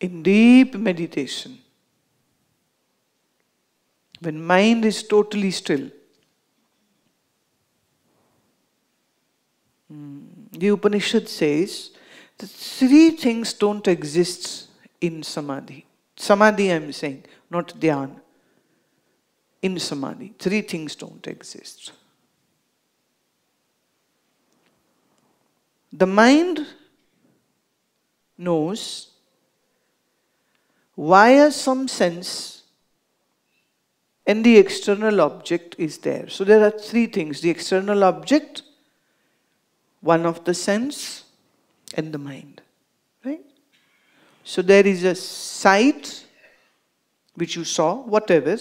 in deep meditation, when mind is totally still, the Upanishad says that three things don't exist in Samadhi. Samadhi, I am saying, not Dhyan. In Samadhi, three things don't exist. The mind knows via some sense and the external object is there. So there are three things: the external object, one of the sense, and the mind. Right? So there is a sight which you saw, whatever.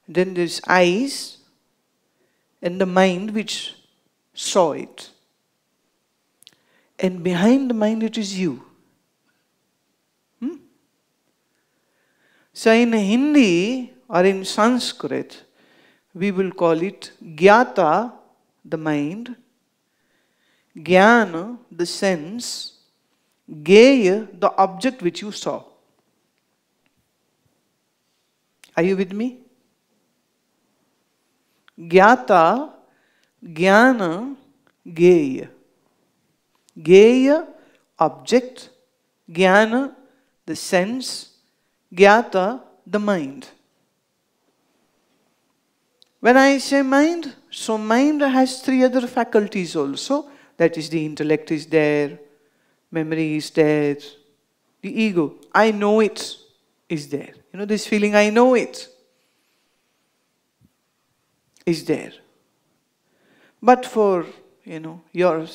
Then there is eyes and the mind which saw it. And behind the mind it is you. So in Hindi or in Sanskrit, we will call it Gyata, the mind, Jnana, the sense, Geya, the object which you saw. Are you with me? Gyata, Jnana, Geya. Geya, object, Jnana, the sense, Gyata, the mind. When I say mind, so mind has three other faculties also. That is, the intellect is there, memory is there, the ego, I know it, is there. You know, this feeling, I know it, is there. But for, your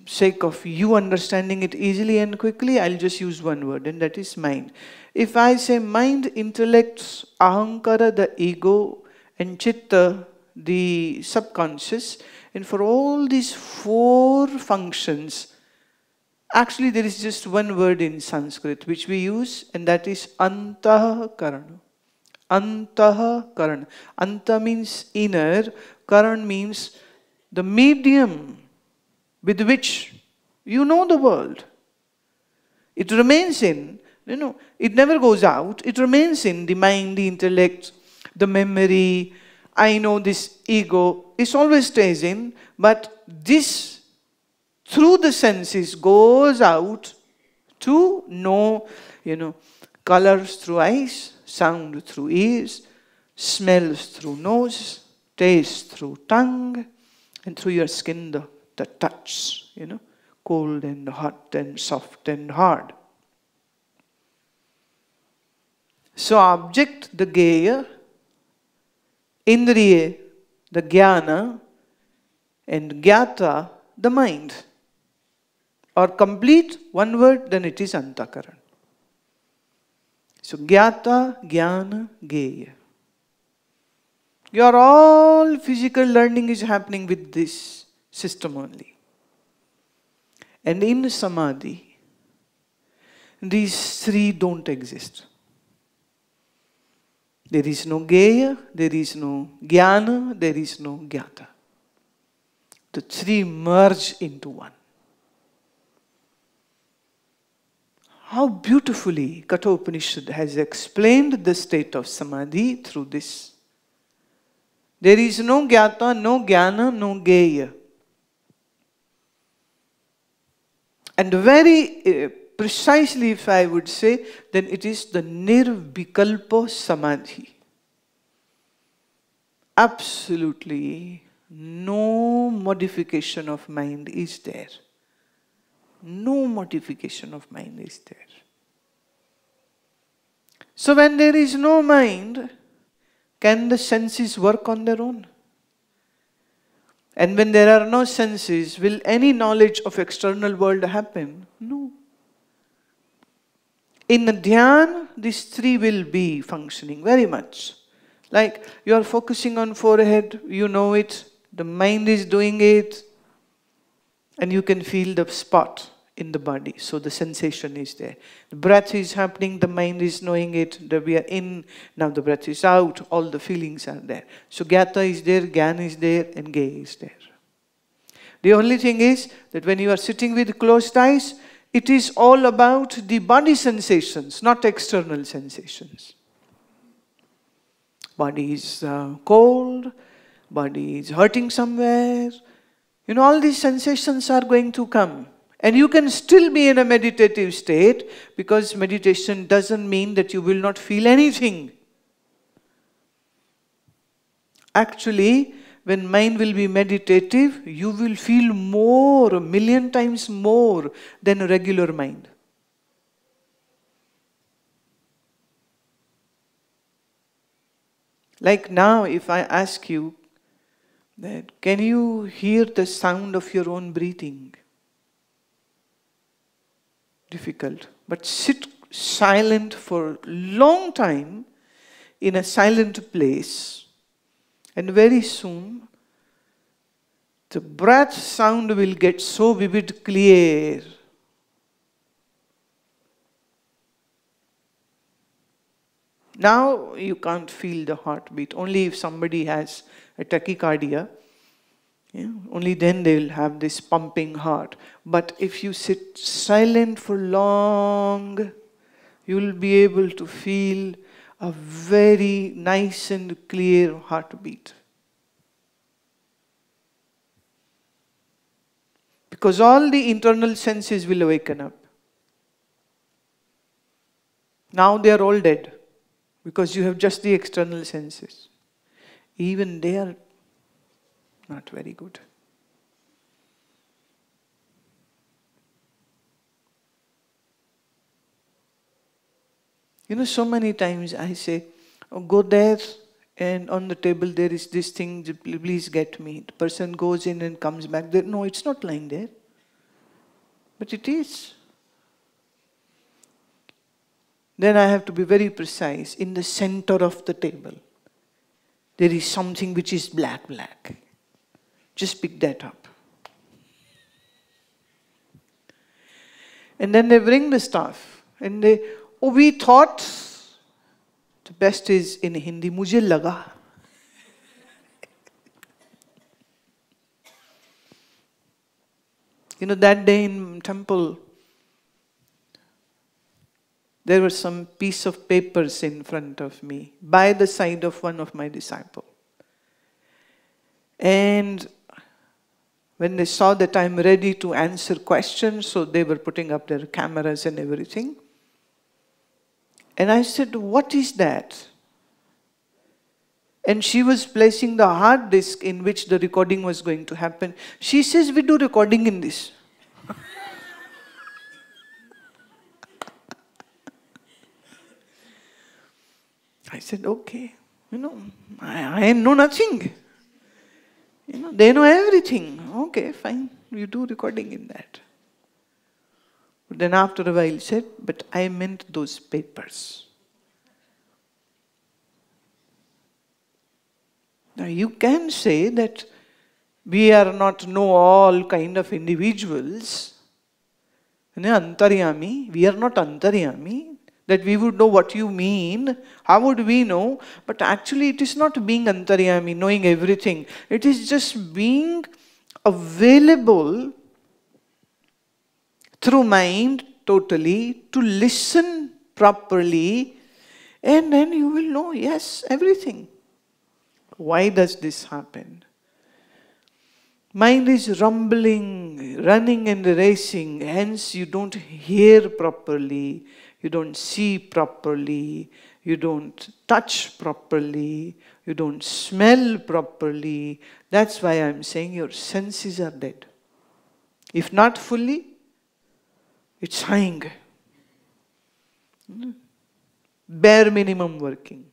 sake of you understanding it easily and quickly, I'll just use one word, and that is mind. If I say mind, intellect, ahankara, the ego, and chitta, the subconscious, and for all these four functions, actually there is just one word in Sanskrit which we use, and that is antahakarana. Antahakarana. Anta means inner, karan means the medium with which you know the world. It remains in, it never goes out. It remains in the mind, the intellect, the memory. I know this ego. It always stays in, but this, through the senses, goes out to know, colors through eyes, sound through ears, smells through nose, taste through tongue, and through your skin, the touch, cold and hot and soft and hard. So object, the geya, indriya, the jnana, and gyata, the mind. Or complete one word, then it is antakaran. So gyata, jnana, geya. Your all physical learning is happening with this system only. And in samadhi, these three don't exist. There is no geya, there is no jnana, there is no gyata. The three merge into one. How beautifully Kathopanishad has explained the state of samadhi through this. There is no gyata, no jnana, no geya. And very precisely, if I would say, then it is the nirvikalpa samadhi. Absolutely no modification of mind is there. No modification of mind is there. So when there is no mind, can the senses work on their own? And when there are no senses, will any knowledge of external world happen? No. In the dhyan, these three will be functioning very much. Like you are focusing on forehead, you know it, the mind is doing it, and you can feel the spot in the body. So the sensation is there. The breath is happening, the mind is knowing it, that we are in, now the breath is out, all the feelings are there. So gyata is there, jnana is there, and geya is there. The only thing is that when you are sitting with closed eyes, it is all about the body sensations, not external sensations. Body is cold, body is hurting somewhere. You know, all these sensations are going to come. And you can still be in a meditative state, because meditation doesn't mean that you will not feel anything. Actually, when mind will be meditative, you will feel more, a million times more than a regular mind. Like now, if I ask you that, can you hear the sound of your own breathing? Difficult. But sit silent for a long time in a silent place, and very soon the breath sound will get so vivid, clear. Now you can't feel the heartbeat. Only if somebody has a tachycardia, only then they will have this pumping heart. But if you sit silent for long, you will be able to feel a very nice and clear heartbeat. Because all the internal senses will awaken up. Now they are all dead, because you have just the external senses. Even they are not very good. You know, so many times I say, oh, go there, and on the table there is this thing, please get me. The person goes in and comes back there. No, it's not lying there. But it is. Then I have to be very precise. In the center of the table, there is something which is black. Just pick that up. And then they bring the stuff. And they, oh, we thought, the best is in Hindi, mujhe laga. You know, that day in temple, there was some piece of papers in front of me, by the side of one of my disciples. And when they saw that I'm ready to answer questions, so they were putting up their cameras and everything. And I said, what is that? And she was placing the hard disk in which the recording was going to happen. She says, we do recording in this. I said, okay, you know, I know nothing. You know, they know everything. Okay, fine, you do recording in that. But then after a while he said, but I meant those papers. Now you can say that we are not know-all kind of individuals. Antaryami, we are not antaryami. That we would know what you mean. How would we know? But actually it is not being antaryami, knowing everything. It is just being available through mind totally to listen properly, and then you will know, yes, everything. Why does this happen? Mind is rumbling, running and racing, hence you don't hear properly. You don't see properly, you don't touch properly, you don't smell properly. That's why I'm saying your senses are dead. If not fully, it's hanging. Bare minimum working.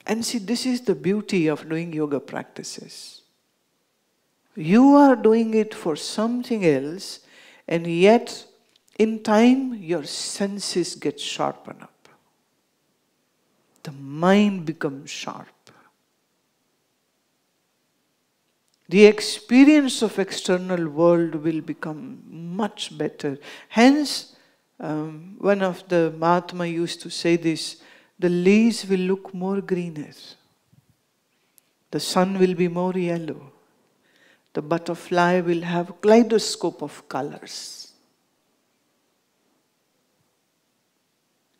And see, this is the beauty of doing yoga practices. You are doing it for something else, and yet, in time, your senses get sharpened up. The mind becomes sharp. The experience of external world will become much better. Hence, one of the Mahatma used to say this, the leaves will look more greener. The sun will be more yellow. the butterfly will have a kaleidoscope of colors.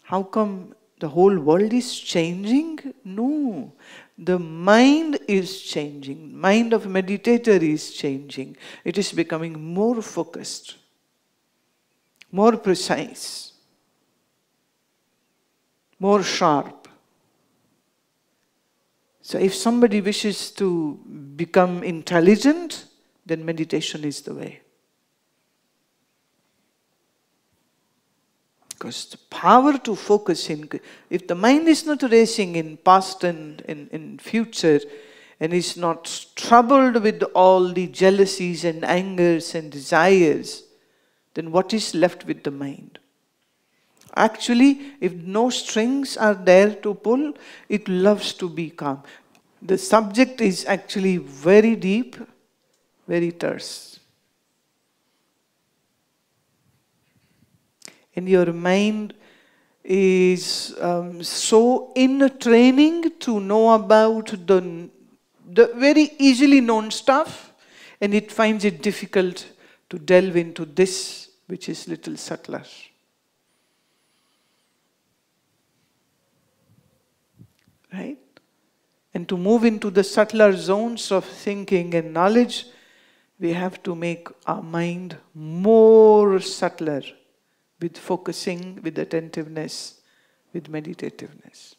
How come the whole world is changing? No. The mind is changing. Mind of meditator is changing. It is becoming more focused, more precise, more sharp. So if somebody wishes to become intelligent, then meditation is the way. Because the power to focus in, if the mind is not racing in past and in future, and is not troubled with all the jealousies and angers and desires, then what is left with the mind? Actually, if no strings are there to pull, it loves to be calm. The subject is actually very deep, very terse. And your mind is so in training to know about the very easily known stuff, and it finds it difficult to delve into this, which is little subtler. Right? And to move into the subtler zones of thinking and knowledge, we have to make our mind more subtler with focusing, with attentiveness, with meditativeness.